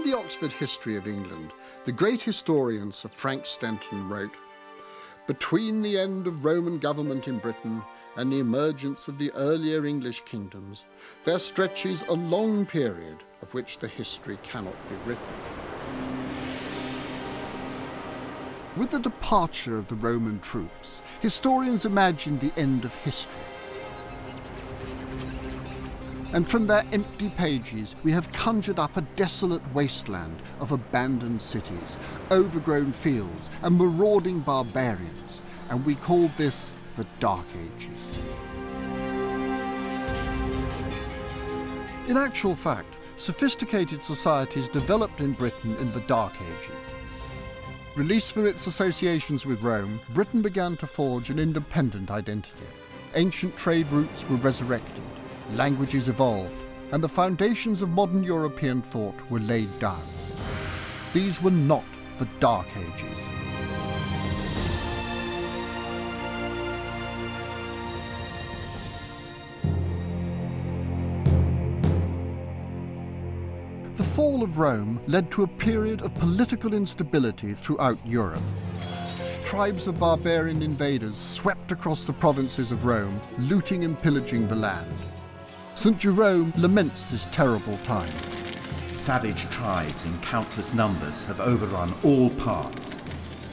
the Oxford History of England, the great historian Sir Frank Stanton wrote, "Between the end of Roman government in Britain and the emergence of the earlier English kingdoms, there stretches a long period of which the history cannot be written." With the departure of the Roman troops, historians imagined the end of history. And from their empty pages, we have conjured up a desolate wasteland of abandoned cities, overgrown fields, and marauding barbarians, and we called this the Dark Ages. In actual fact, sophisticated societies developed in Britain in the Dark Ages. Released from its associations with Rome, Britain began to forge an independent identity. Ancient trade routes were resurrected, languages evolved, and the foundations of modern European thought were laid down. These were not the Dark Ages. The fall of Rome led to a period of political instability throughout Europe. Tribes of barbarian invaders swept across the provinces of Rome, looting and pillaging the land. St. Jerome laments this terrible time. Savage tribes in countless numbers have overrun all parts,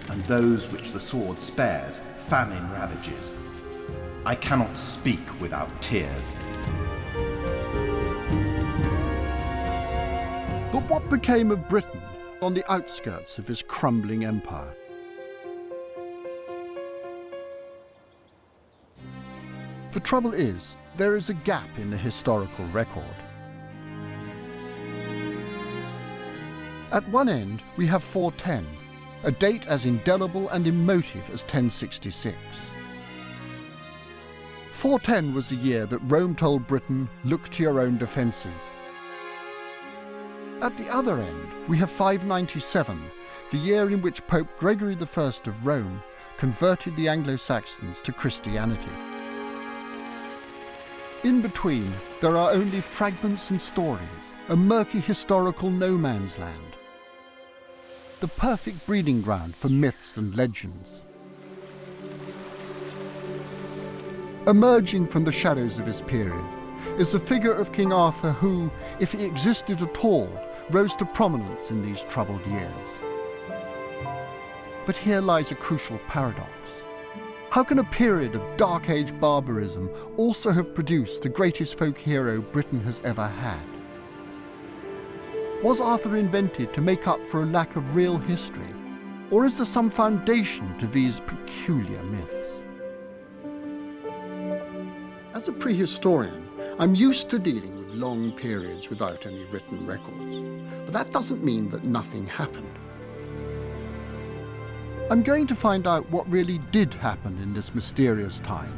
and those which the sword spares, famine ravages. I cannot speak without tears. But what became of Britain on the outskirts of his crumbling empire? The trouble is, there is a gap in the historical record. At one end, we have 410, a date as indelible and emotive as 1066. 410 was the year that Rome told Britain, "Look to your own defences." At the other end, we have 597, the year in which Pope Gregory the First of Rome converted the Anglo Saxons to Christianity. In between, there are only fragments and stories, a murky historical no man's land. The perfect breeding ground for myths and legends. Emerging from the shadows of his period is the figure of King Arthur who, if he existed at all, rose to prominence in these troubled years. But here lies a crucial paradox. How can a period of Dark Age barbarism also have produced the greatest folk hero Britain has ever had? Was Arthur invented to make up for a lack of real history, or is there some foundation to these peculiar myths? As a prehistorian, I'm used to dealing with long periods without any written records, but that doesn't mean that nothing happened. I'm going to find out what really did happen in this mysterious time.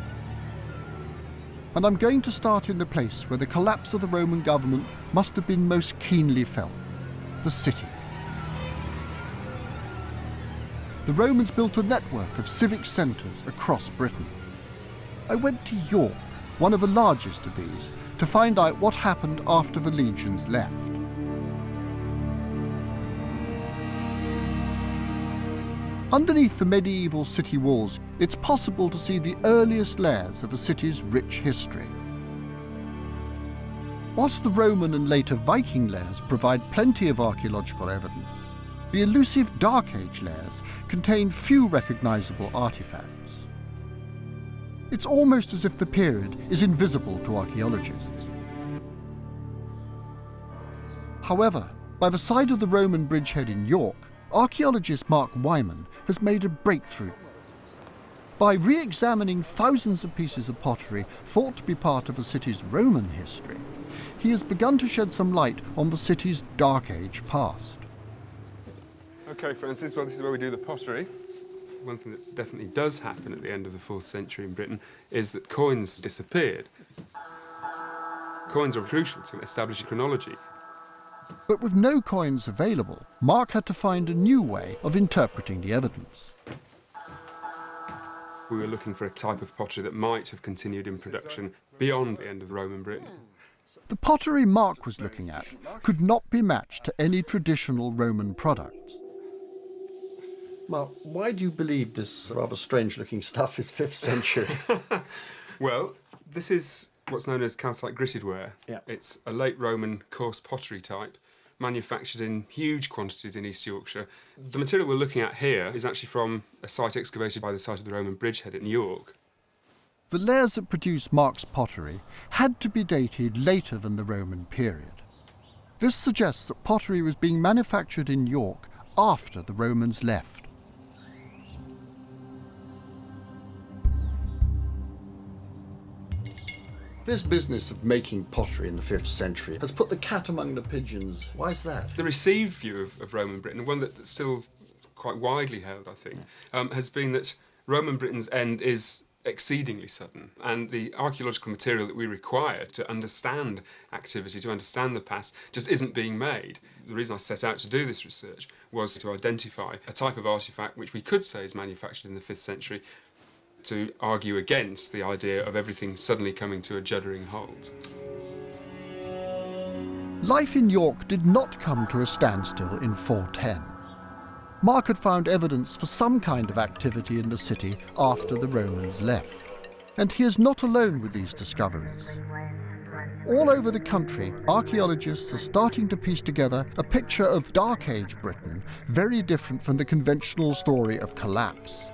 And I'm going to start in the place where the collapse of the Roman government must have been most keenly felt, the cities. The Romans built a network of civic centres across Britain. I went to York, one of the largest of these, to find out what happened after the legions left. Underneath the medieval city walls, it's possible to see the earliest layers of a city's rich history. Whilst the Roman and later Viking layers provide plenty of archaeological evidence, the elusive Dark Age layers contain few recognisable artefacts. It's almost as if the period is invisible to archaeologists. However, by the side of the Roman bridgehead in York, archaeologist Mark Wyman has made a breakthrough. By re-examining thousands of pieces of pottery thought to be part of a city's Roman history, he has begun to shed some light on the city's Dark Age past. Okay, Francis, well, this is where we do the pottery. One thing that definitely does happen at the end of the 4th century in Britain is that coins disappeared. Coins are crucial to establish a chronology. But with no coins available, Mark had to find a new way of interpreting the evidence. We were looking for a type of pottery that might have continued in production beyond the end of Roman Britain. The pottery Mark was looking at could not be matched to any traditional Roman products. Mark, why do you believe this rather strange-looking stuff is 5th century? Well, this is what's known as calcite gritted ware. Yeah. It's a late Roman coarse pottery type, manufactured in huge quantities in East Yorkshire. The material we're looking at here is actually from a site excavated by the site of the Roman bridgehead at York. The layers that produced Mark's pottery had to be dated later than the Roman period. This suggests that pottery was being manufactured in York after the Romans left. This business of making pottery in the 5th century has put the cat among the pigeons. Why is that? The received view of Roman Britain, and one that's still quite widely held, I think, has been that Roman Britain's end is exceedingly sudden, and the archaeological material that we require to understand activity, to understand the past, just isn't being made. The reason I set out to do this research was to identify a type of artefact which we could say is manufactured in the 5th century, to argue against the idea of everything suddenly coming to a juddering halt. Life in York did not come to a standstill in 410. Mark had found evidence for some kind of activity in the city after the Romans left. And he is not alone with these discoveries. All over the country, archaeologists are starting to piece together a picture of Dark Age Britain very different from the conventional story of collapse.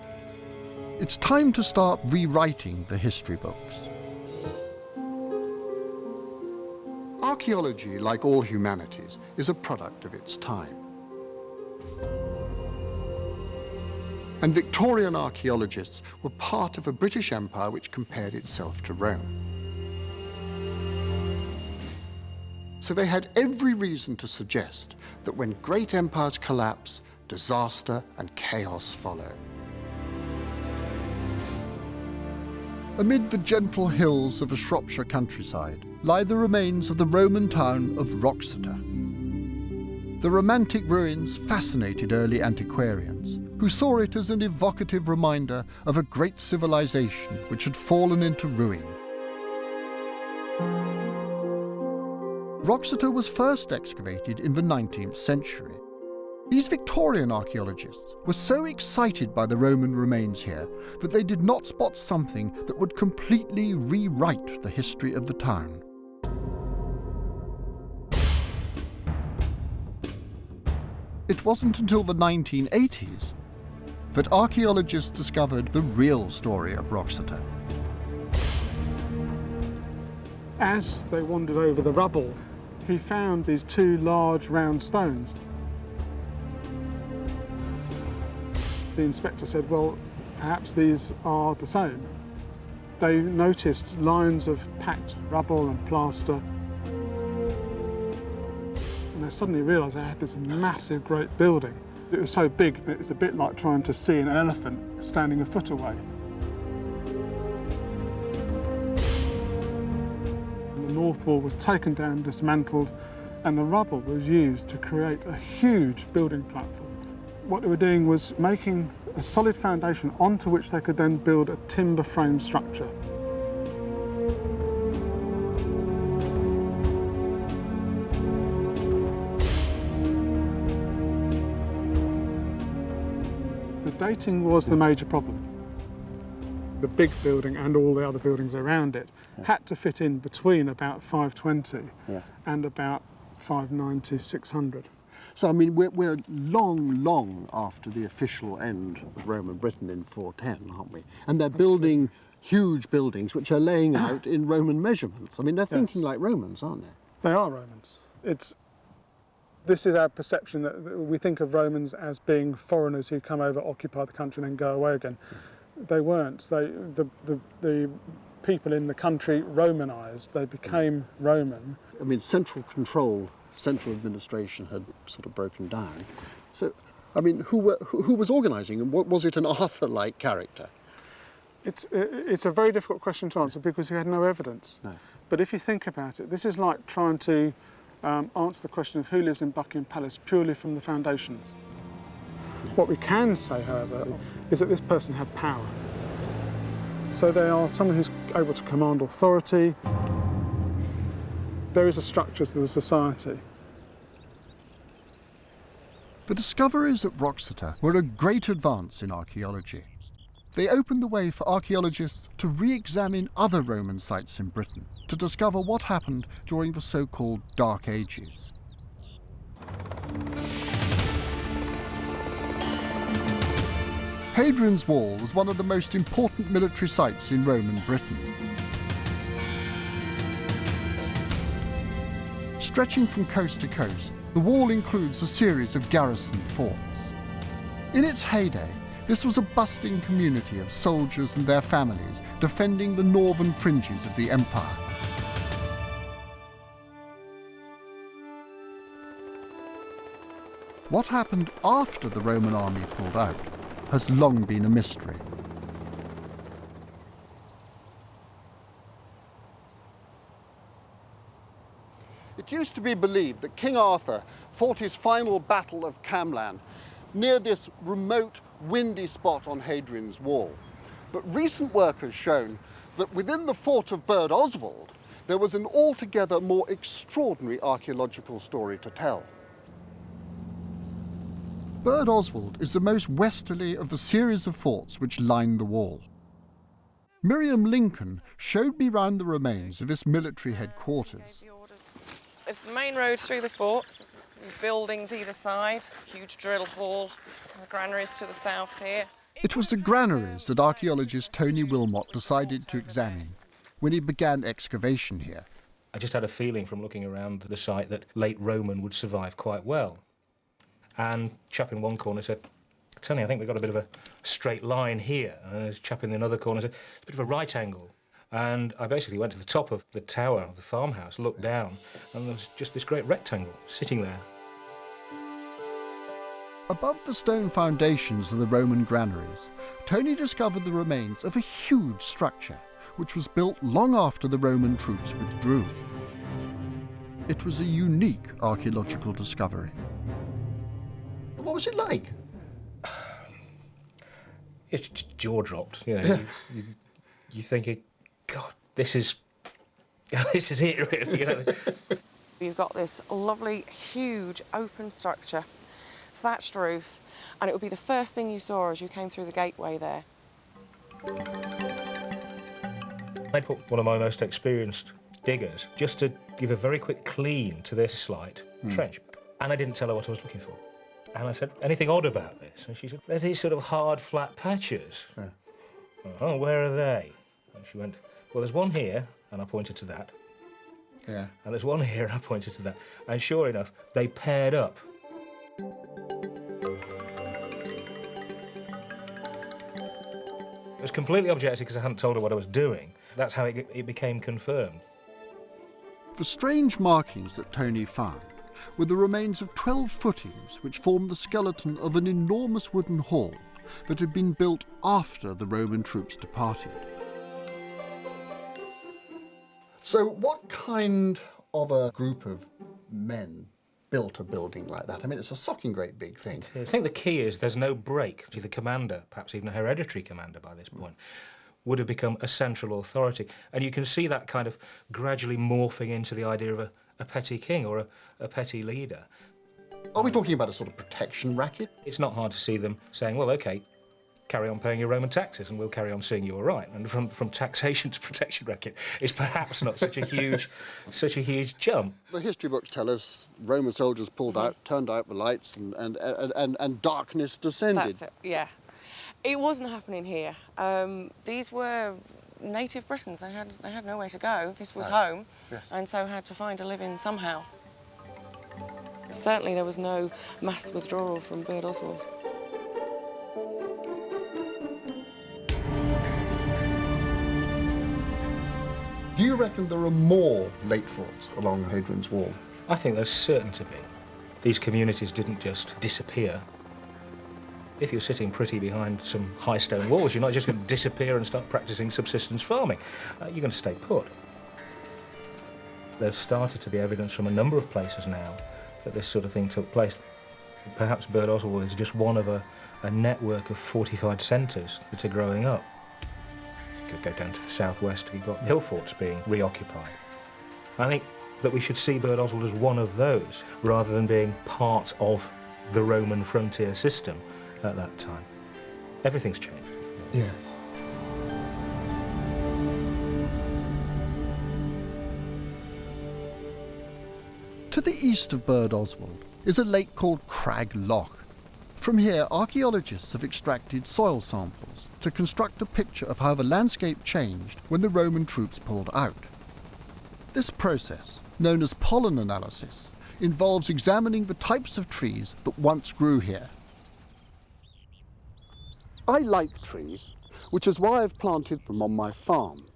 It's time to start rewriting the history books. Archaeology, like all humanities, is a product of its time. And Victorian archaeologists were part of a British Empire which compared itself to Rome. So they had every reason to suggest that when great empires collapse, disaster and chaos follow. Amid the gentle hills of the Shropshire countryside lie the remains of the Roman town of Wroxeter. The romantic ruins fascinated early antiquarians, who saw it as an evocative reminder of a great civilization which had fallen into ruin. Wroxeter was first excavated in the 19th century. These Victorian archaeologists were so excited by the Roman remains here that they did not spot something that would completely rewrite the history of the town. It wasn't until the 1980s that archaeologists discovered the real story of Wroxeter. As they wandered over the rubble, he found these two large round stones. The inspector said, well, perhaps these are the same. They noticed lines of packed rubble and plaster. And they suddenly realised they had this massive, great building. It was so big that it was a bit like trying to see an elephant standing a foot away. The north wall was taken down, dismantled, and the rubble was used to create a huge building platform. What they were doing was making a solid foundation onto which they could then build a timber frame structure. The dating was the major problem. The big building and all the other buildings around it had to fit in between about 520 and about 590, 600. So, I mean, we're long, long after the official end of Roman Britain in 410, aren't we? And they're building huge buildings which are laying out in Roman measurements. I mean, they're thinking like Romans, aren't they? They are Romans. This is our perception that we think of Romans as being foreigners who come over, occupy the country and then go away again. They weren't. The people in the country Romanised. They became Roman. I mean, central control, central administration had sort of broken down. So, I mean, who was organising, and what was it, an Arthur-like character? It's a very difficult question to answer because you had no evidence. No. But if you think about it, this is like trying to answer the question of who lives in Buckingham Palace purely from the foundations. What we can say, however, is that this person had power. So they are someone who's able to command authority. there is a structure to the society. The discoveries at Wroxeter were a great advance in archaeology. They opened the way for archaeologists to re-examine other Roman sites in Britain to discover what happened during the so-called Dark Ages. Hadrian's Wall was one of the most important military sites in Roman Britain. Stretching from coast to coast, the wall includes a series of garrison forts. In its heyday, this was a bustling community of soldiers and their families defending the northern fringes of the empire. What happened after the Roman army pulled out has long been a mystery. It used to be believed that King Arthur fought his final battle of Camlan near this remote, windy spot on Hadrian's Wall. But recent work has shown that within the fort of Burd Oswald, there was an altogether more extraordinary archaeological story to tell. Burd Oswald is the most westerly of the series of forts which line the wall. Miriam Lincoln showed me round the remains of its military headquarters. It's the main road through the fort, buildings either side, huge drill hall, the granaries to the south here. It was the granaries that archaeologist Tony Wilmot decided to examine when he began excavation here. I just had a feeling from looking around the site that late Roman would survive quite well. And chap in one corner said, Tony, I think we've got a bit of a straight line here. And a chap in another corner said, it's a bit of a right angle. And I basically went to the top of the tower of the farmhouse, looked down, and there was just this great rectangle sitting there. Above the stone foundations of the Roman granaries, Tony discovered the remains of a huge structure which was built long after the Roman troops withdrew. It was a unique archaeological discovery. What was it like? It's just jaw-dropped, you know. You think, God, this is it, really, you know. You've got this lovely, huge, open structure, thatched roof, and it would be the first thing you saw as you came through the gateway there. I put one of my most experienced diggers just to give a very quick clean to this slight trench, and I didn't tell her what I was looking for. And I said, anything odd about this? And she said, there's these sort of hard, flat patches. Yeah. Oh, where are they? And she went, well, there's one here, and I pointed to that. Yeah. And there's one here, and I pointed to that. And sure enough, they paired up. I was completely objective because I hadn't told her what I was doing. That's how it became confirmed. The strange markings that Tony found were the remains of 12 footings which formed the skeleton of an enormous wooden hall that had been built after the Roman troops departed. So what kind of a group of men built a building like that? I mean, it's a socking great big thing. I think the key is there's no break. The commander, perhaps even a hereditary commander by this point, would have become a central authority. And you can see that kind of gradually morphing into the idea of a petty king or a petty leader. Are we talking about a sort of protection racket? It's not hard to see them saying, well, OK, carry on paying your Roman taxes and we'll carry on seeing you all right. And from taxation to protection racket is perhaps not such a huge jump. The history books tell us Roman soldiers pulled out, turned out the lights and darkness descended. That's it, yeah. It wasn't happening here. These were native Britons. They had nowhere to go. This was home, yes. And so had to find a living somehow. Certainly there was no mass withdrawal from Burd Oswald. Do you reckon there are more late forts along Hadrian's Wall? I think there's certain to be. These communities didn't just disappear. If you're sitting pretty behind some high stone walls, you're not just going to disappear and start practicing subsistence farming. You're going to stay put. There's started to be evidence from a number of places now that this sort of thing took place. Perhaps Burd Oswald is just one of a network of fortified centres that are growing up. You could go down to the southwest, you've got hill forts being reoccupied. I think that we should see Bird Oswald as one of those, rather than being part of the Roman frontier system at that time. Everything's changed. Yeah. To the east of Bird Oswald is a lake called Crag Loch. From here, archaeologists have extracted soil samples to construct a picture of how the landscape changed when the Roman troops pulled out. This process, known as pollen analysis, involves examining the types of trees that once grew here. I like trees, which is why I've planted them on my farm.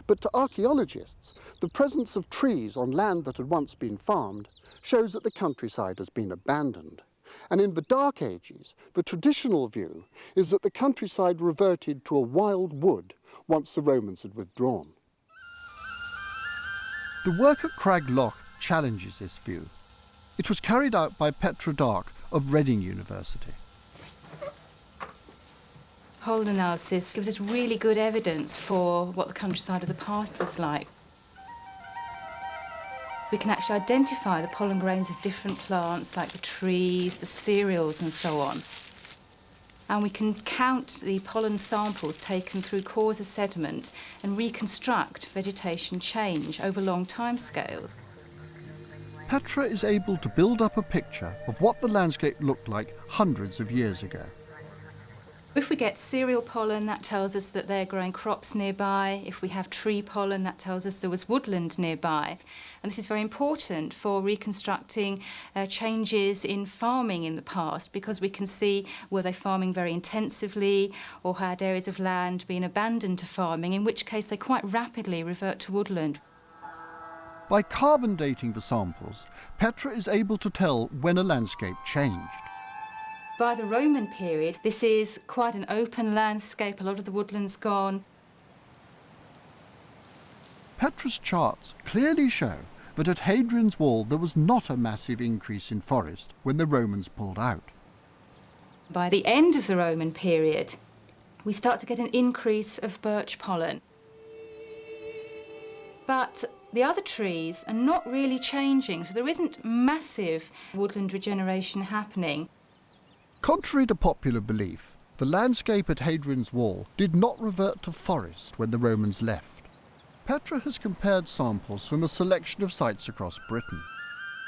But to archaeologists, the presence of trees on land that had once been farmed shows that the countryside has been abandoned. And in the Dark Ages, the traditional view is that the countryside reverted to a wild wood once the Romans had withdrawn. The work at Crag Loch challenges this view. It was carried out by Petra Dark of Reading University. Pollen analysis gives us really good evidence for what the countryside of the past was like. We can actually identify the pollen grains of different plants, like the trees, the cereals and so on. And we can count the pollen samples taken through cores of sediment and reconstruct vegetation change over long timescales. Petra is able to build up a picture of what the landscape looked like hundreds of years ago. If we get cereal pollen, that tells us that they're growing crops nearby. If we have tree pollen, that tells us there was woodland nearby. And this is very important for reconstructing changes in farming in the past, because we can see were they farming very intensively or had areas of land been abandoned to farming, in which case they quite rapidly revert to woodland. By carbon dating the samples, Petra is able to tell when a landscape changed. By the Roman period, this is quite an open landscape. A lot of the woodland's gone. Petra's charts clearly show that at Hadrian's Wall there was not a massive increase in forest when the Romans pulled out. By the end of the Roman period, we start to get an increase of birch pollen. But the other trees are not really changing, so there isn't massive woodland regeneration happening. Contrary to popular belief, the landscape at Hadrian's Wall did not revert to forest when the Romans left. Petra has compared samples from a selection of sites across Britain.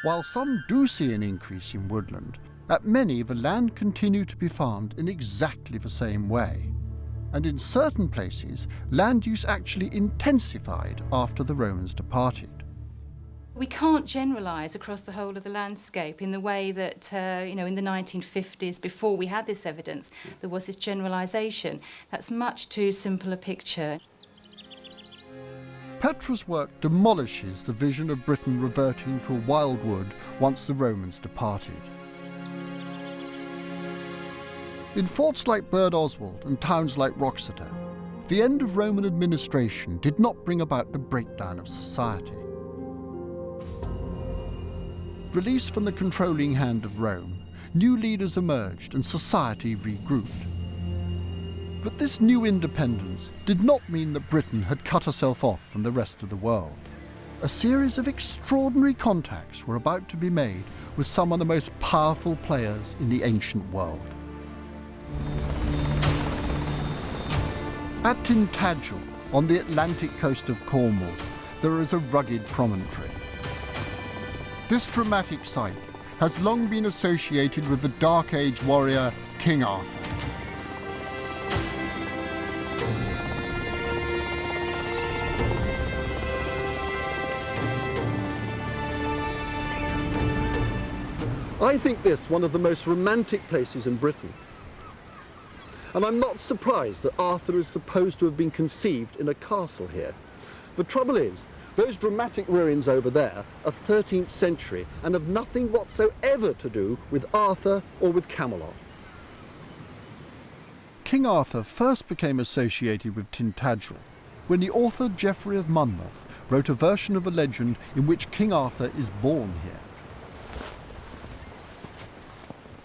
While some do see an increase in woodland, at many the land continued to be farmed in exactly the same way. And in certain places, land use actually intensified after the Romans departed. We can't generalise across the whole of the landscape in the way that, in the 1950s, before we had this evidence, there was this generalisation. That's much too simple a picture. Petra's work demolishes the vision of Britain reverting to a wild wood once the Romans departed. In forts like Bird Oswald and towns like Wroxeter, the end of Roman administration did not bring about the breakdown of society. Released from the controlling hand of Rome, new leaders emerged and society regrouped. But this new independence did not mean that Britain had cut herself off from the rest of the world. A series of extraordinary contacts were about to be made with some of the most powerful players in the ancient world. At Tintagel, on the Atlantic coast of Cornwall, there is a rugged promontory. This dramatic site has long been associated with the Dark Age warrior King Arthur. I think this one of the most romantic places in Britain. And I'm not surprised that Arthur is supposed to have been conceived in a castle here. The trouble is, those dramatic ruins over there are 13th century and have nothing whatsoever to do with Arthur or with Camelot. King Arthur first became associated with Tintagel when the author Geoffrey of Monmouth wrote a version of a legend in which King Arthur is born here.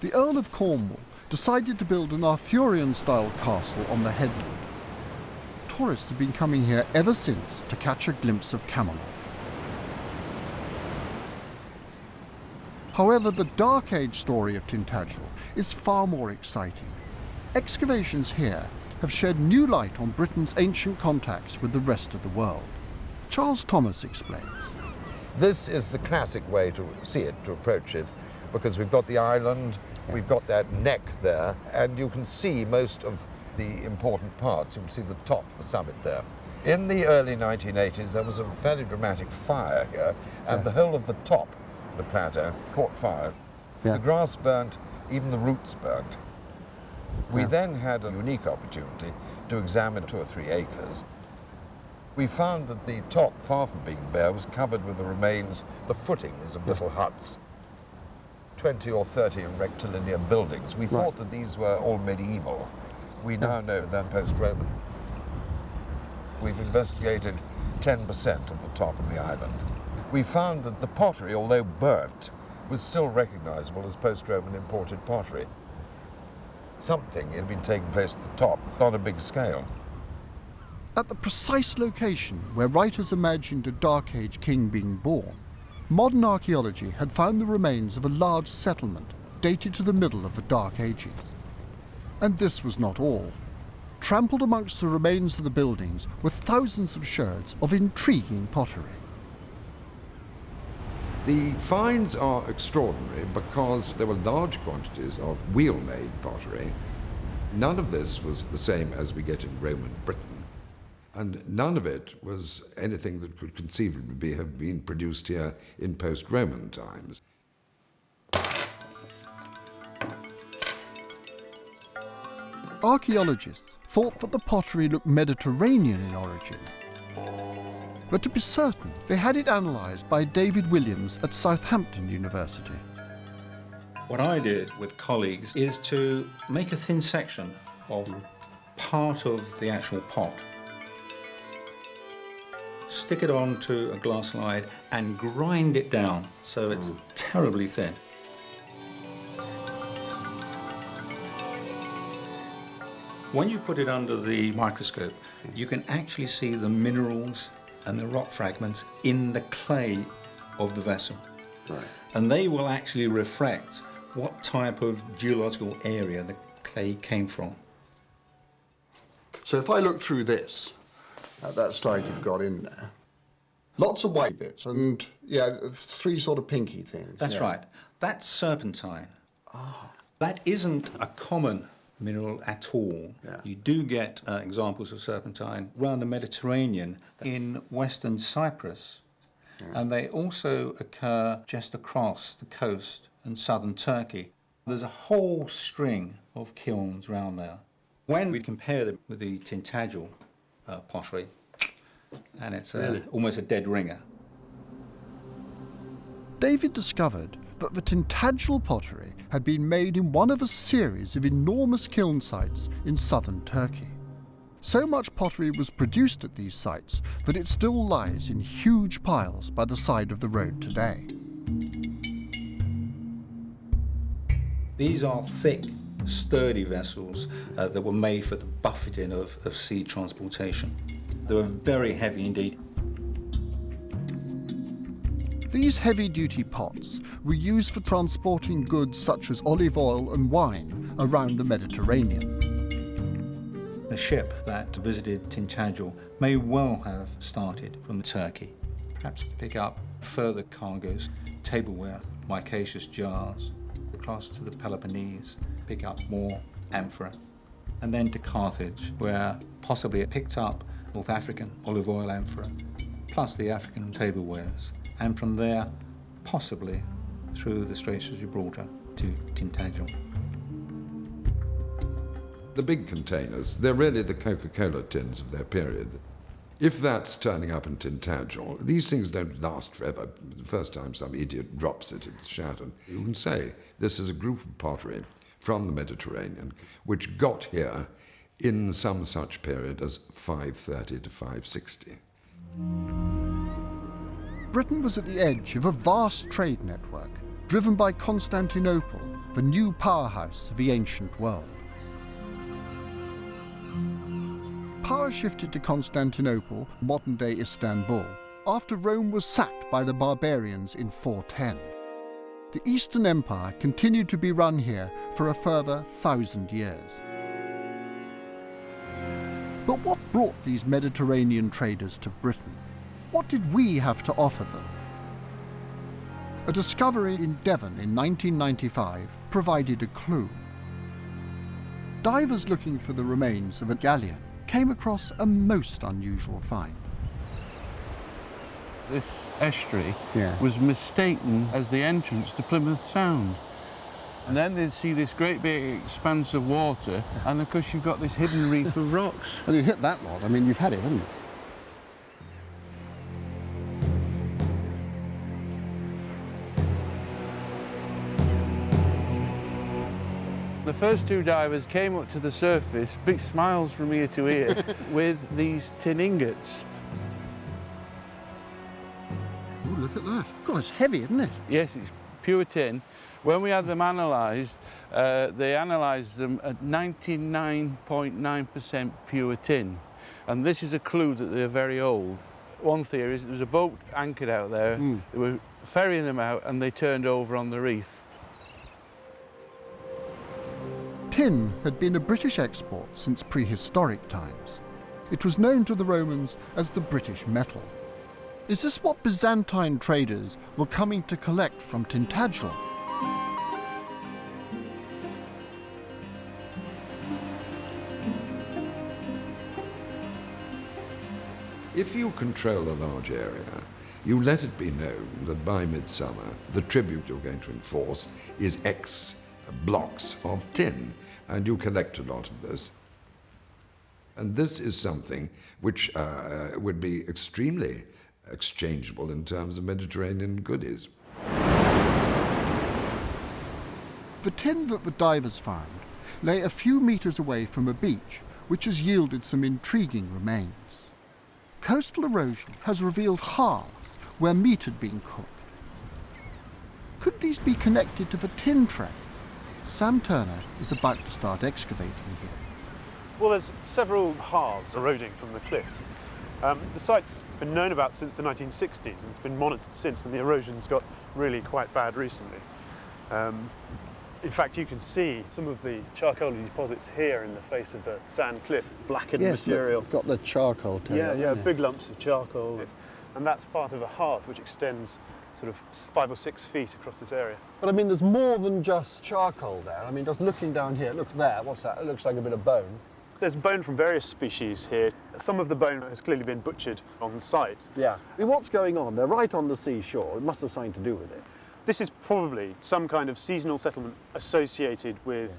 The Earl of Cornwall decided to build an Arthurian-style castle on the headland. Tourists have been coming here ever since to catch a glimpse of Camelot. However, the Dark Age story of Tintagel is far more exciting. Excavations here have shed new light on Britain's ancient contacts with the rest of the world. Charles Thomas explains. This is the classic way to see it, to approach it, because we've got the island, we've got that neck there, and you can see most of the important parts. You can see the top, the summit there. In the early 1980s, there was a fairly dramatic fire here, and the whole of the top of the plateau caught fire. The grass burnt, even the roots burnt. We then had a unique opportunity to examine 2 or 3 acres. We found that the top, far from being bare, was covered with the remains, the footings of little huts. 20 or 30 rectilinear buildings. We thought that these were all medieval. We now know they're post-Roman. We've investigated 10% of the top of the island. We found that the pottery, although burnt, was still recognizable as post-Roman imported pottery. Something had been taking place at the top, on a big scale. At the precise location where writers imagined a Dark Age king being born, modern archaeology had found the remains of a large settlement dated to the middle of the Dark Ages. And this was not all. Trampled amongst the remains of the buildings were thousands of sherds of intriguing pottery. The finds are extraordinary because there were large quantities of wheel-made pottery. None of this was the same as we get in Roman Britain, and none of it was anything that could conceivably have been produced here in post-Roman times. Archaeologists thought that the pottery looked Mediterranean in origin. But to be certain, they had it analysed by David Williams at Southampton University. What I did with colleagues is to make a thin section of part of the actual pot, stick it onto a glass slide and grind it down so it's terribly thin. When you put it under the microscope, you can actually see the minerals and the rock fragments in the clay of the vessel. Right. And they will actually reflect what type of geological area the clay came from. So if I look through this, at that slide you've got in there, lots of white bits and, 3 sort of pinky things. That's right. That's serpentine. That isn't a common mineral at all. You do get examples of serpentine around the Mediterranean, in western Cyprus, and they also occur just across the coast in southern Turkey. There's a whole string of kilns around there. When we compare them with the Tintagel pottery, and it's almost a dead ringer. David discovered that the Tintagel pottery had been made in one of a series of enormous kiln sites in southern Turkey. So much pottery was produced at these sites that it still lies in huge piles by the side of the road today. These are thick, sturdy vessels that were made for the buffeting of sea transportation. They were very heavy indeed. These heavy-duty pots were used for transporting goods such as olive oil and wine around the Mediterranean. The ship that visited Tintagel may well have started from Turkey, perhaps to pick up further cargoes, tableware, micaceous jars, across to the Peloponnese, pick up more amphora, and then to Carthage, where possibly it picked up North African olive oil amphora, plus the African tablewares, and from there, possibly through the Straits of Gibraltar to Tintagel. The big containers, they're really the Coca-Cola tins of their period. If that's turning up in Tintagel, these things don't last forever. The first time some idiot drops it, it's shattered. You can say this is a group of pottery from the Mediterranean which got here in some such period as 530 to 560. Britain was at the edge of a vast trade network, driven by Constantinople, the new powerhouse of the ancient world. Power shifted to Constantinople, modern-day Istanbul, after Rome was sacked by the barbarians in 410. the Eastern Empire continued to be run here for a further 1,000 years. But what brought these Mediterranean traders to Britain? What did we have to offer them? A discovery in Devon in 1995 provided a clue. Divers looking for the remains of a galleon came across a most unusual find. This estuary was mistaken as the entrance to Plymouth Sound. And then they'd see this great big expanse of water, and of course you've got this hidden reef of rocks. And you hit that lot, I mean, you've had it, haven't you? The first two divers came up to the surface, big smiles from ear to ear, with these tin ingots. Oh, look at that. God, it's heavy, isn't it? Yes, it's pure tin. When we had them analysed, they analysed them at 99.9% pure tin. And this is a clue that they're very old. One theory is that there was a boat anchored out there, they were ferrying them out and they turned over on the reef. Tin had been a British export since prehistoric times. It was known to the Romans as the British metal. Is this what Byzantine traders were coming to collect from Tintagel? If you control a large area, you let it be known that by midsummer the tribute you're going to enforce is X blocks of tin, and you collect a lot of this. And this is something which would be extremely exchangeable in terms of Mediterranean goodies. The tin that the divers found lay a few metres away from a beach, which has yielded some intriguing remains. Coastal erosion has revealed hearths where meat had been cooked. Could these be connected to the tin trade? Sam Turner is about to start excavating here. Well, there's several hearths eroding from the cliff. The site's been known about since the 1960s and it's been monitored since, and the erosion's got really quite bad recently. In fact, you can see some of the charcoal deposits here in the face of the sand cliff, blackened material. Look, got the charcoal to Yeah, big lumps of charcoal. And that's part of a hearth which extends sort of 5 or 6 feet across this area. But I mean, there's more than just charcoal there. I mean, just looking down here, look there, what's that? It looks like a bit of bone. There's bone from various species here. Some of the bone has clearly been butchered on site. Yeah. I mean, what's going on? They're right on the seashore. It must have something to do with it. This is probably some kind of seasonal settlement associated with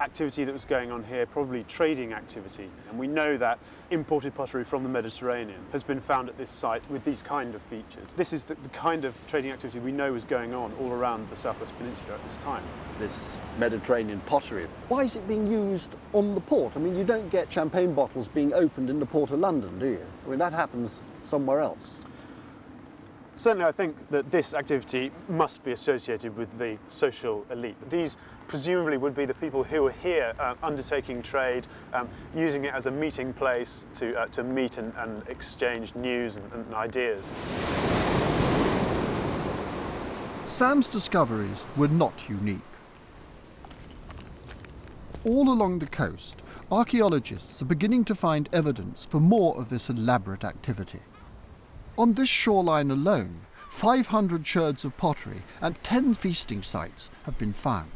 activity that was going on here, probably trading activity. And we know that imported pottery from the Mediterranean has been found at this site with these kind of features. This is the kind of trading activity we know is going on all around the Southwest Peninsula at this time. This Mediterranean pottery. Why is it being used on the port? I mean, you don't get champagne bottles being opened in the port of London, do you? I mean, that happens somewhere else. Certainly, I think that this activity must be associated with the social elite. These presumably would be the people who are here undertaking trade, using it as a meeting place to meet and exchange news and ideas. Sam's discoveries were not unique. All along the coast, archaeologists are beginning to find evidence for more of this elaborate activity. On this shoreline alone, 500 sherds of pottery and 10 feasting sites have been found.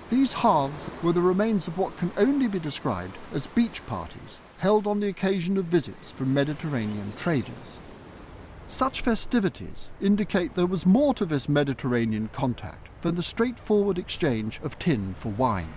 These hearths were the remains of what can only be described as beach parties held on the occasion of visits from Mediterranean traders. Such festivities indicate there was more to this Mediterranean contact than the straightforward exchange of tin for wine.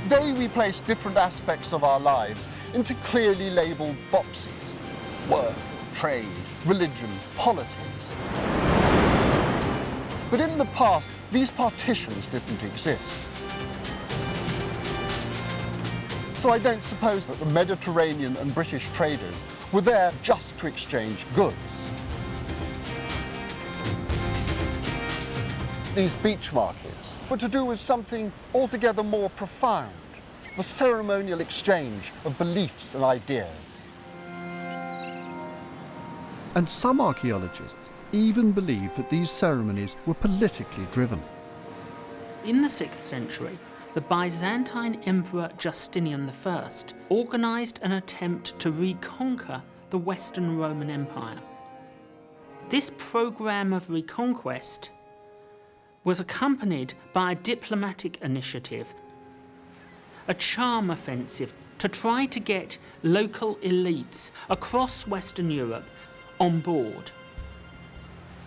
Today we place different aspects of our lives into clearly labelled boxes. Work, trade, religion, politics. But in the past, these partitions didn't exist. So I don't suppose that the Mediterranean and British traders were there just to exchange goods. These beach markets but to do with something altogether more profound, the ceremonial exchange of beliefs and ideas. And some archaeologists even believe that these ceremonies were politically driven. In the 6th century, the Byzantine Emperor Justinian I organised an attempt to reconquer the Western Roman Empire. This programme of reconquest was accompanied by a diplomatic initiative, a charm offensive to try to get local elites across Western Europe on board.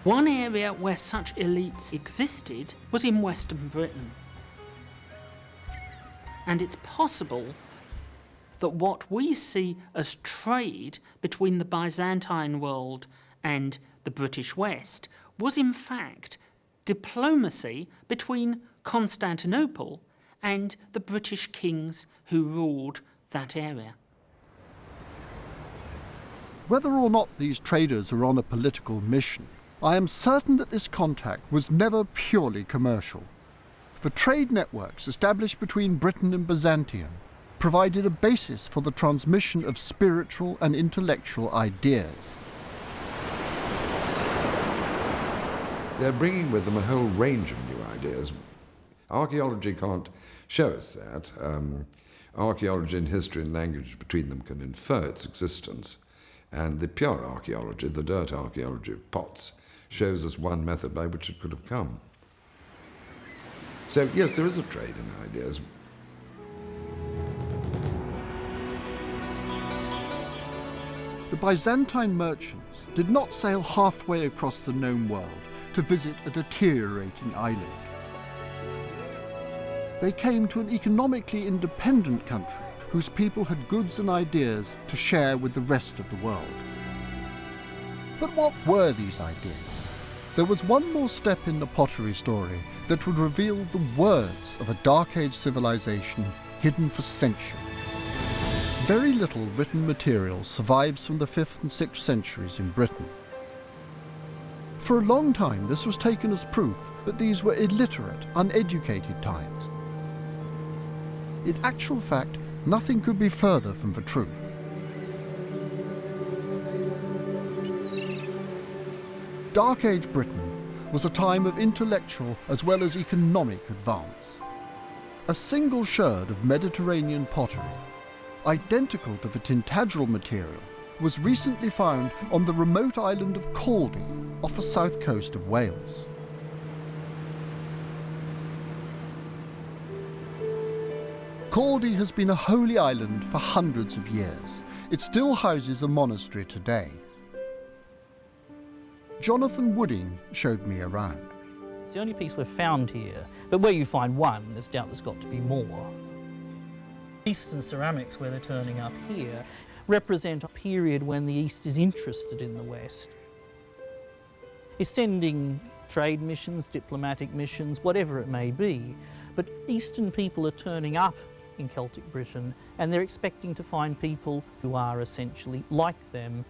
One area where such elites existed was in Western Britain. And it's possible that what we see as trade between the Byzantine world and the British West was in fact diplomacy between Constantinople and the British kings who ruled that area. Whether or not these traders are on a political mission, I am certain that this contact was never purely commercial. The trade networks established between Britain and Byzantium provided a basis for the transmission of spiritual and intellectual ideas. They're bringing with them a whole range of new ideas. Archaeology can't show us that. Archaeology and history and language between them can infer its existence. And the pure archaeology, the dirt archaeology of pots, shows us one method by which it could have come. So, yes, there is a trade in ideas. The Byzantine merchants did not sail halfway across the known world to visit a deteriorating island. They came to an economically independent country whose people had goods and ideas to share with the rest of the world. But what were these ideas? There was one more step in the Pottery story that would reveal the words of a Dark Age civilization hidden for centuries. Very little written material survives from the 5th and 6th centuries in Britain. For a long time, this was taken as proof that these were illiterate, uneducated times. In actual fact, nothing could be further from the truth. Dark Age Britain was a time of intellectual as well as economic advance. A single sherd of Mediterranean pottery, identical to the Tintagel material, was recently found on the remote island of Caldy off the south coast of Wales. Caldy has been a holy island for hundreds of years. It still houses a monastery today. Jonathan Wooding showed me around. It's the only piece we've found here, but where you find one, there's doubtless got to be more. Eastern ceramics, where they're turning up here, represent a period when the East is interested in the West. It's sending trade missions, diplomatic missions, whatever it may be, but Eastern people are turning up in Celtic Britain, and they're expecting to find people who are essentially like them,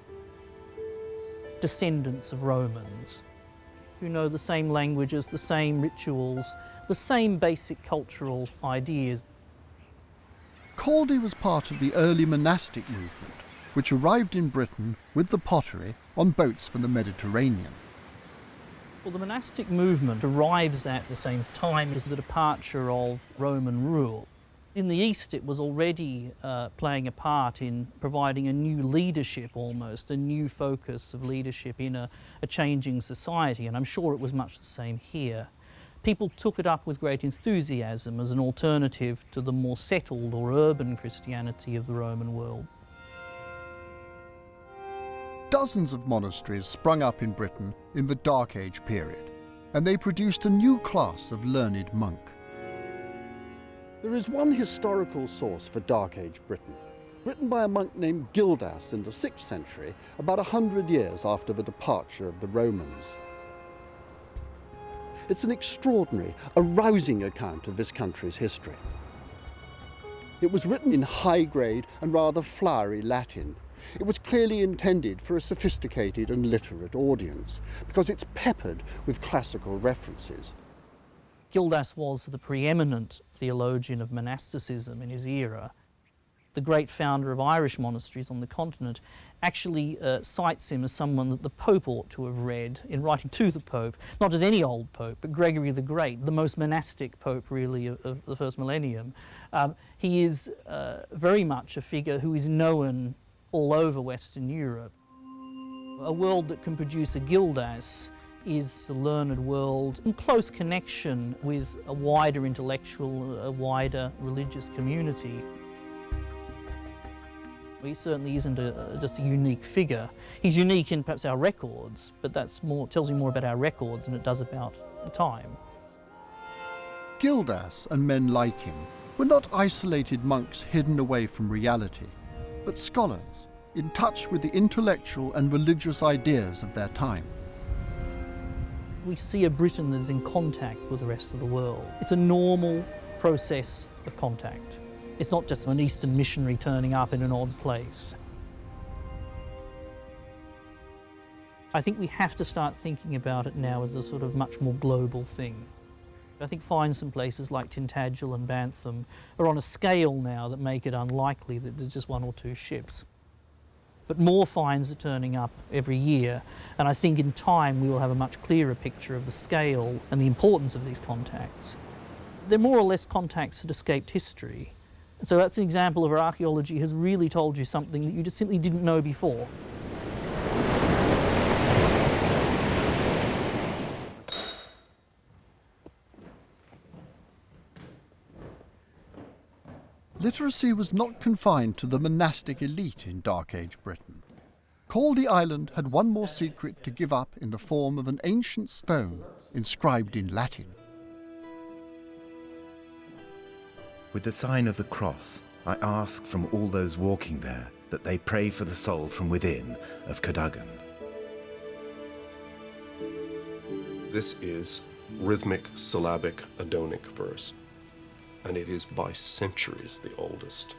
descendants of Romans, who know the same languages, the same rituals, the same basic cultural ideas. Caldy was part of the early monastic movement, which arrived in Britain with the pottery on boats from the Mediterranean. Well, the monastic movement arrives at the same time as the departure of Roman rule. In the East, it was already playing a part in providing a new leadership almost, a new focus of leadership in a changing society, and I'm sure it was much the same here. People took it up with great enthusiasm as an alternative to the more settled or urban Christianity of the Roman world. Dozens of monasteries sprung up in Britain in the Dark Age period, and they produced a new class of learned monk. There is one historical source for Dark Age Britain, written by a monk named Gildas in the 6th century, about 100 years after the departure of the Romans. It's an extraordinary, arousing account of this country's history. It was written in high-grade and rather flowery Latin. It was clearly intended for a sophisticated and literate audience, because it's peppered with classical references. Gildas was the preeminent theologian of monasticism in his era. The great founder of Irish monasteries on the continent actually cites him as someone that the Pope ought to have read in writing to the Pope, not just any old Pope, but Gregory the Great, the most monastic Pope really of the first millennium. He is very much a figure who is known all over Western Europe. A world that can produce a Gildas is the learned world in close connection with a wider intellectual, a wider religious community. He certainly isn't just a unique figure. He's unique in perhaps our records, but that's more, tells you more about our records than it does about the time. Gildas and men like him were not isolated monks hidden away from reality, but scholars in touch with the intellectual and religious ideas of their time. We see a Britain that is in contact with the rest of the world. It's a normal process of contact. It's not just an Eastern missionary turning up in an odd place. I think we have to start thinking about it now as a sort of much more global thing. I think finds in places like Tintagel and Bantham are on a scale now that make it unlikely that there's just one or two ships. But more finds are turning up every year, and I think in time we will have a much clearer picture of the scale and the importance of these contacts. They're more or less contacts that escaped history. So that's an example of where archaeology has really told you something that you just simply didn't know before. Literacy was not confined to the monastic elite in Dark Age Britain. Caldy Island had one more secret to give up in the form of an ancient stone inscribed in Latin. With the sign of the cross, I ask from all those walking there that they pray for the soul from within of Cadogan. This is rhythmic, syllabic, Adonic verse, and it is by centuries the oldest.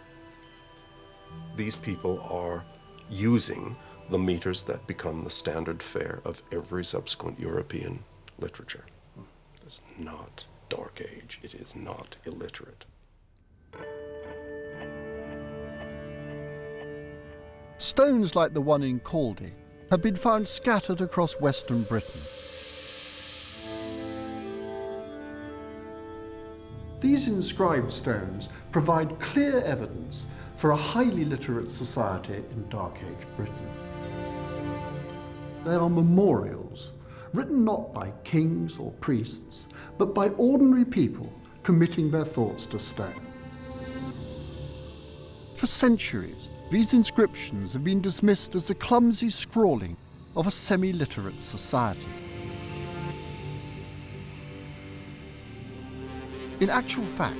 These people are using the meters that become the standard fare of every subsequent European literature. It's not Dark Age, it is not illiterate. Stones like the one in Caldy have been found scattered across Western Britain. These inscribed stones provide clear evidence for a highly literate society in Dark Age Britain. They are memorials, written not by kings or priests, but by ordinary people committing their thoughts to stone. For centuries, these inscriptions have been dismissed as the clumsy scrawling of a semi-literate society. In actual fact,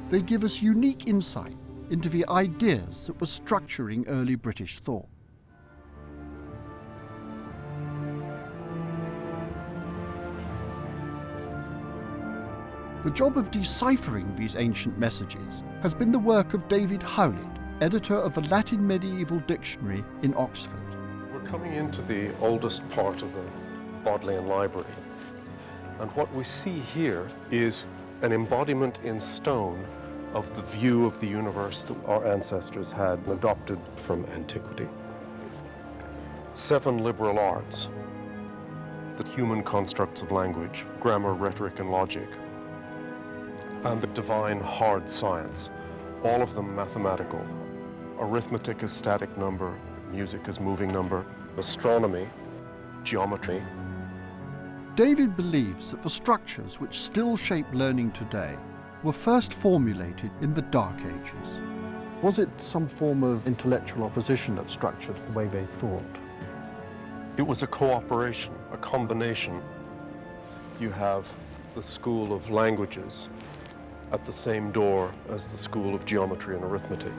they give us unique insight into the ideas that were structuring early British thought. The job of deciphering these ancient messages has been the work of David Howland, editor of the Latin Medieval Dictionary in Oxford. We're coming into the oldest part of the Bodleian Library, and what we see here is an embodiment in stone of the view of the universe that our ancestors had adopted from antiquity. 7 liberal arts, the human constructs of language, grammar, rhetoric, and logic, and the divine hard science, all of them mathematical. Arithmetic is static number, music is moving number, astronomy, geometry. David believes that the structures which still shape learning today were first formulated in the Dark Ages. Was it some form of intellectual opposition that structured the way they thought? It was a cooperation, a combination. You have the school of languages at the same door as the school of geometry and arithmetic.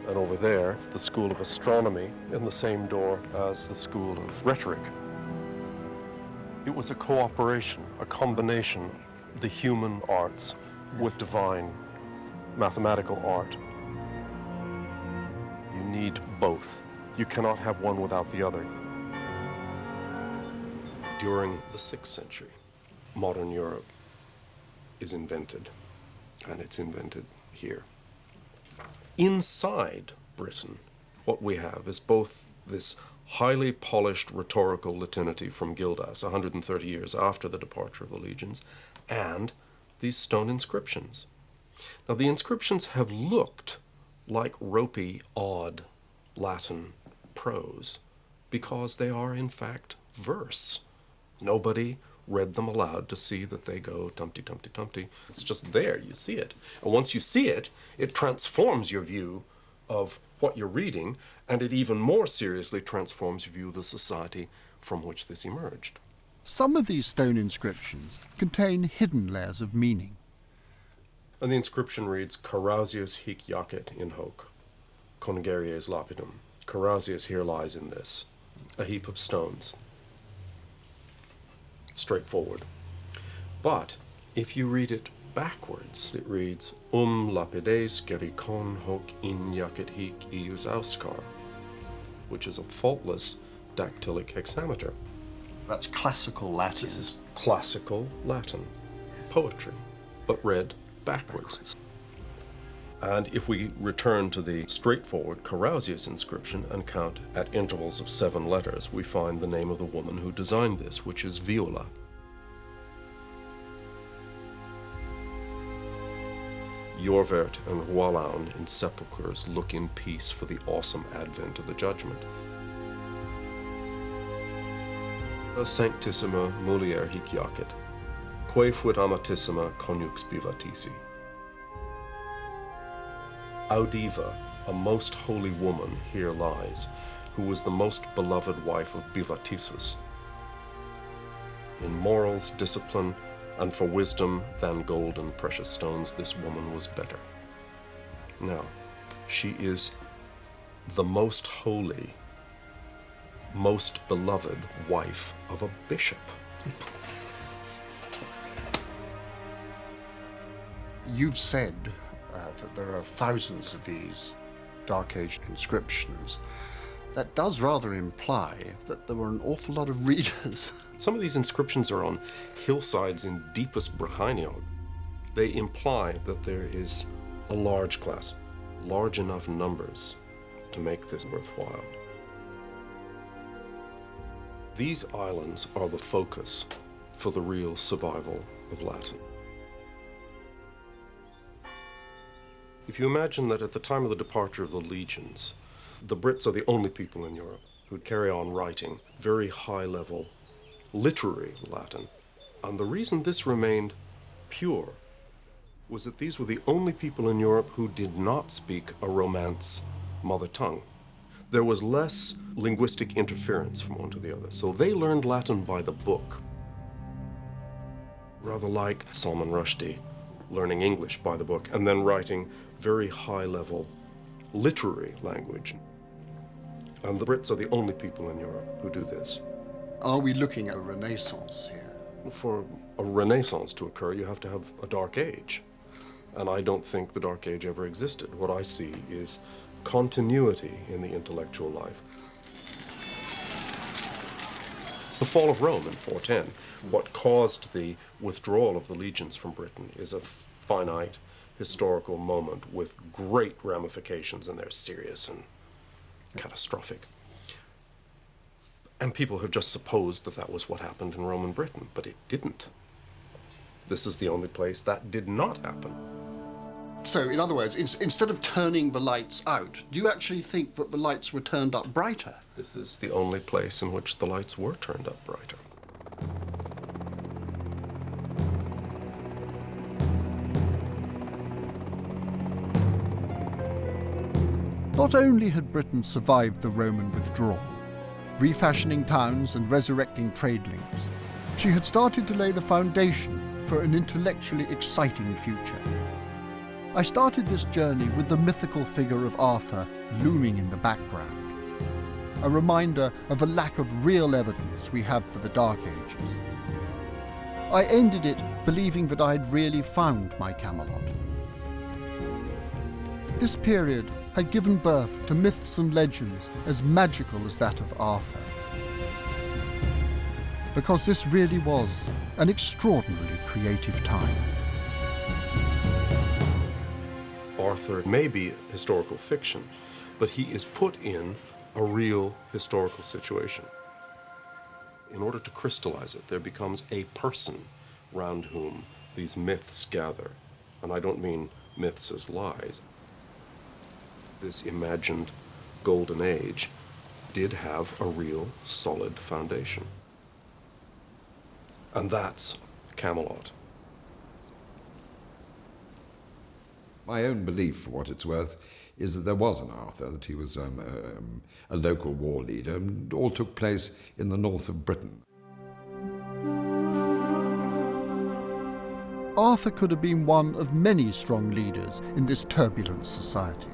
And over there, the school of astronomy in the same door as the school of rhetoric. It was a cooperation, a combination, the human arts with divine mathematical art. You need both. You cannot have one without the other. During the 6th century, modern Europe is invented, and it's invented here. Inside Britain, what we have is both this highly polished rhetorical Latinity from Gildas 130 years after the departure of the legions, and these stone inscriptions. Now, the inscriptions have looked like ropey, odd Latin prose because they are, in fact, verse. Nobody read them aloud to see that they go tumpty, tumpty, tumpty. It's just there, you see it. And once you see it, it transforms your view of what you're reading, and it even more seriously transforms your view of the society from which this emerged. Some of these stone inscriptions contain hidden layers of meaning. And the inscription reads, Carausius hic jacet in hoc, congeries lapidum. Carausius here lies in this, a heap of stones. Straightforward. But if you read it backwards, it reads, lapides gericon hoc in jacet hic ius auscar, which is a faultless dactylic hexameter. That's classical Latin. This is classical Latin, poetry, but read backwards. And if we return to the straightforward Carausius inscription and count at intervals of 7 letters, we find the name of the woman who designed this, which is Viola. Jorvert and Howland in sepulchres look in peace for the awesome advent of the judgment. Sanctissima mulier hic jacet, quae fuit amatissima conjux bivatisi. Audiva, a most holy woman, here lies, who was the most beloved wife of Bivatisus. In morals, discipline, and for wisdom than gold and precious stones, this woman was better. Now, she is the most holy, most beloved wife of a bishop. You've said that there are thousands of these Dark Age inscriptions. That does rather imply that there were an awful lot of readers. Some of these inscriptions are on hillsides in deepest Brycheiniog. They imply that there is a large class, large enough numbers to make this worthwhile. These islands are the focus for the real survival of Latin. If you imagine that at the time of the departure of the legions, the Brits are the only people in Europe who'd carry on writing very high-level literary Latin. And the reason this remained pure was that these were the only people in Europe who did not speak a Romance mother tongue. There was less linguistic interference from one to the other, so they learned Latin by the book. Rather like Salman Rushdie learning English by the book and then writing very high-level literary language. And the Brits are the only people in Europe who do this. Are we looking at a Renaissance here? For a Renaissance to occur, you have to have a Dark Age. And I don't think the Dark Age ever existed. What I see is continuity in the intellectual life. The fall of Rome in 410, what caused the withdrawal of the legions from Britain, is a finite historical moment with great ramifications, and they're serious and catastrophic. And people have just supposed that that was what happened in Roman Britain, but it didn't. This is the only place that did not happen. So, in other words, instead of turning the lights out, do you actually think that the lights were turned up brighter? This is the only place in which the lights were turned up brighter. Not only had Britain survived the Roman withdrawal, refashioning towns and resurrecting trade links, she had started to lay the foundation for an intellectually exciting future. I started this journey with the mythical figure of Arthur looming in the background, a reminder of a lack of real evidence we have for the Dark Ages. I ended it believing that I'd really found my Camelot. This period had given birth to myths and legends as magical as that of Arthur. because this really was an extraordinarily creative time. Arthur may be historical fiction, but he is put in a real historical situation. In order to crystallize it, there becomes a person round whom these myths gather. And I don't mean myths as lies. This imagined golden age did have a real solid foundation. And that's Camelot. My own belief, for what it's worth, is that there was an Arthur, that he was a local war leader, and all took place in the north of Britain. Arthur could have been one of many strong leaders in this turbulent society.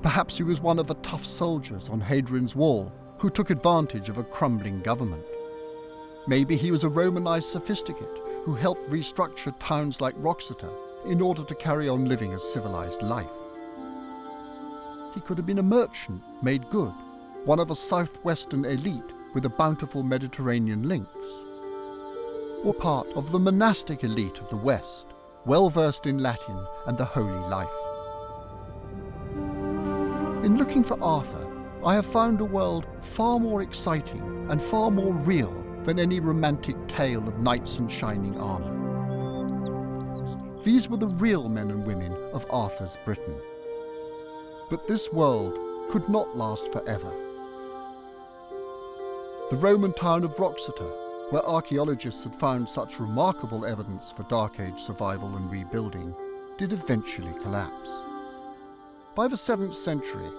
Perhaps he was one of the tough soldiers on Hadrian's Wall who took advantage of a crumbling government. Maybe he was a Romanized sophisticate who helped restructure towns like Wroxeter in order to carry on living a civilized life. He could have been a merchant made good, one of a southwestern elite with a bountiful Mediterranean links, or part of the monastic elite of the West, well versed in Latin and the holy life. In looking for Arthur, I have found a world far more exciting and far more real than any romantic tale of knights in shining armour. These were the real men and women of Arthur's Britain. But this world could not last forever. The Roman town of Wroxeter, where archaeologists had found such remarkable evidence for Dark Age survival and rebuilding, did eventually collapse. By the 7th century,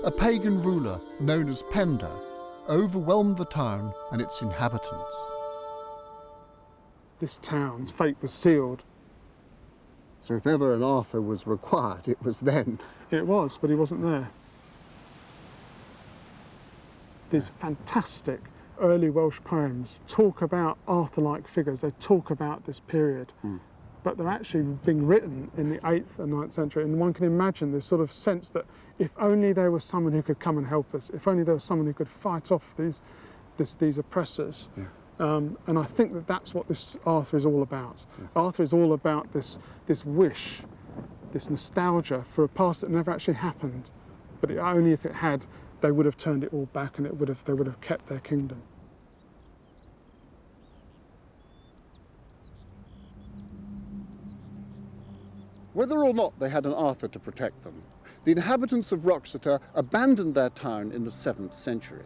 a pagan ruler known as Penda overwhelmed the town and its inhabitants. This town's fate was sealed. So if ever an Arthur was required, it was then. It was, but he wasn't there. These fantastic early Welsh poems talk about Arthur-like figures. They talk about this period, but they're actually being written in the 8th and 9th century, and one can imagine this sort of sense that if only there was someone who could come and help us, if only there was someone who could fight off these oppressors. And I think that that's what this Arthur is all about. Arthur is all about this wish, this nostalgia for a past that never actually happened, but only if it had, they would have turned it all back and they would have kept their kingdom. Whether or not they had an Arthur to protect them, the inhabitants of Wroxeter abandoned their town in the 7th century.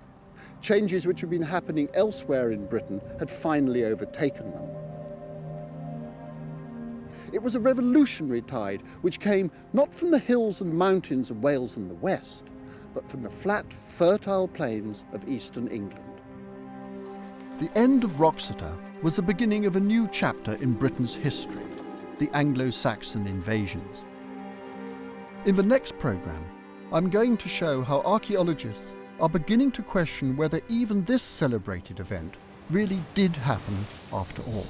Changes which had been happening elsewhere in Britain had finally overtaken them. It was a revolutionary tide which came not from the hills and mountains of Wales and the West, but from the flat, fertile plains of eastern England. The end of Wroxeter was the beginning of a new chapter in Britain's history, the Anglo Saxon invasions. In the next programme, I'm going to show how archaeologists are beginning to question whether even this celebrated event really did happen after all.